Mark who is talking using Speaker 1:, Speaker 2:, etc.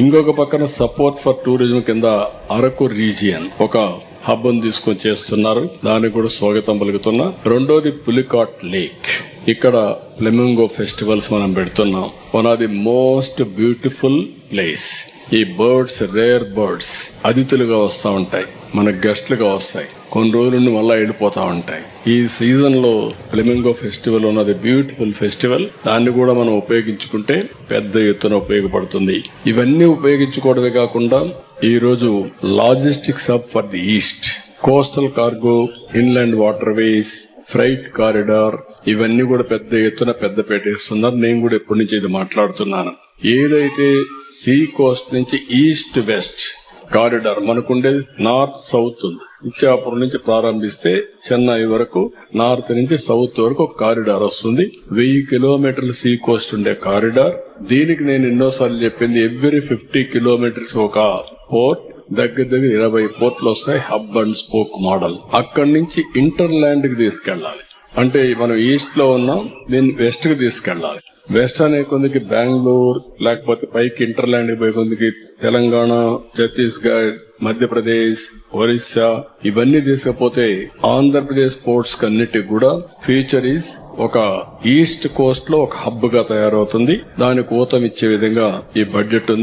Speaker 1: ఇంకొక పక్కన support for tourism కింద అరకు రీజియన్ ఒక హబ్ తీసుకొని చేస్తున్నారు. దానికి కూడా స్వాగతం పలుకుతున్నా. రెండోది పులికాట్ లేక్. ఇక్కడ ఫ్లెమింగో ఫెస్టివల్స్ మనం పెడుతున్నాం. One of the most beautiful place. ఈ బర్డ్స్, రేర్ బర్డ్స్ అతిథులుగా వస్తూ ఉంటాయి, మన గెస్ట్లుగా వస్తాయి, కొన్ని రోజుల నుండి మళ్ళా వెళ్ళిపోతా ఉంటాయి. ఈ సీజన్ లో ఫ్లెమింగో ఫెస్టివల్ ఉన్నది బ్యూటిఫుల్ ఫెస్టివల్. దాన్ని కూడా మనం ఉపయోగించుకుంటే పెద్ద ఎత్తున ఉపయోగపడుతుంది. ఇవన్నీ ఉపయోగించుకోవడమే కాకుండా ఈ రోజు logistics hub for the east, coastal cargo, inland water ways, freight corridor, ఇవన్నీ కూడా పెద్ద ఎత్తున పెద్ద పెట్టేస్తున్నారు. నేను కూడా ఎప్పటి నుంచి ఇది మాట్లాడుతున్నాను. ఏదైతే సీ కోస్ట్ నుంచి ఈస్ట్ వెస్ట్ కారిడార్ మనకుండేది, నార్త్ సౌత్ ఉంది. ఇచ్చాపురం నుంచి ప్రారంభిస్తే చెన్నై వరకు, నార్త్ నుంచి సౌత్ వరకు ఒక కారిడార్ వస్తుంది. 1000 కిలోమీటర్ల సీ కోస్ట్ ఉండే కారిడార్. దీనికి నేను ఎన్నోసార్లు చెప్పింది, ఎవ్రీ 50 కిలోమీటర్స్ ఒక పోర్ట్, దగ్గర 20 పోర్ట్లు వస్తాయి. Hub and spoke model. అక్కడి నుంచి ఇంటర్ ల్యాండ్ కి తీసుకెళ్లాలి. అంటే మనం ఈస్ట్ లో ఉన్నాం, దీన్ని వెస్ట్ కి తీసుకెళ్లాలి. వెస్ట్ అనే కొందికి బెంగళూరు, లేకపోతే పైకి ఇంటర్ ల్యాండ్ పోయే కొందికి తెలంగాణ, ఛత్తీస్గఢ్, మధ్యప్రదేశ్, ఒరిస్సా, ఇవన్నీ తీసుకపోతే ఆంధ్రప్రదేశ్ పోర్ట్స్ కన్నిటికి కూడా ఫ్యూచర్ ఈజ్ ఒక ఈస్ట్ కోస్ట్ లో ఒక హబ్ గా తయారవుతుంది. దానికి ఊతం ఇచ్చే విధంగా ఈ బడ్జెట్ ఉంది.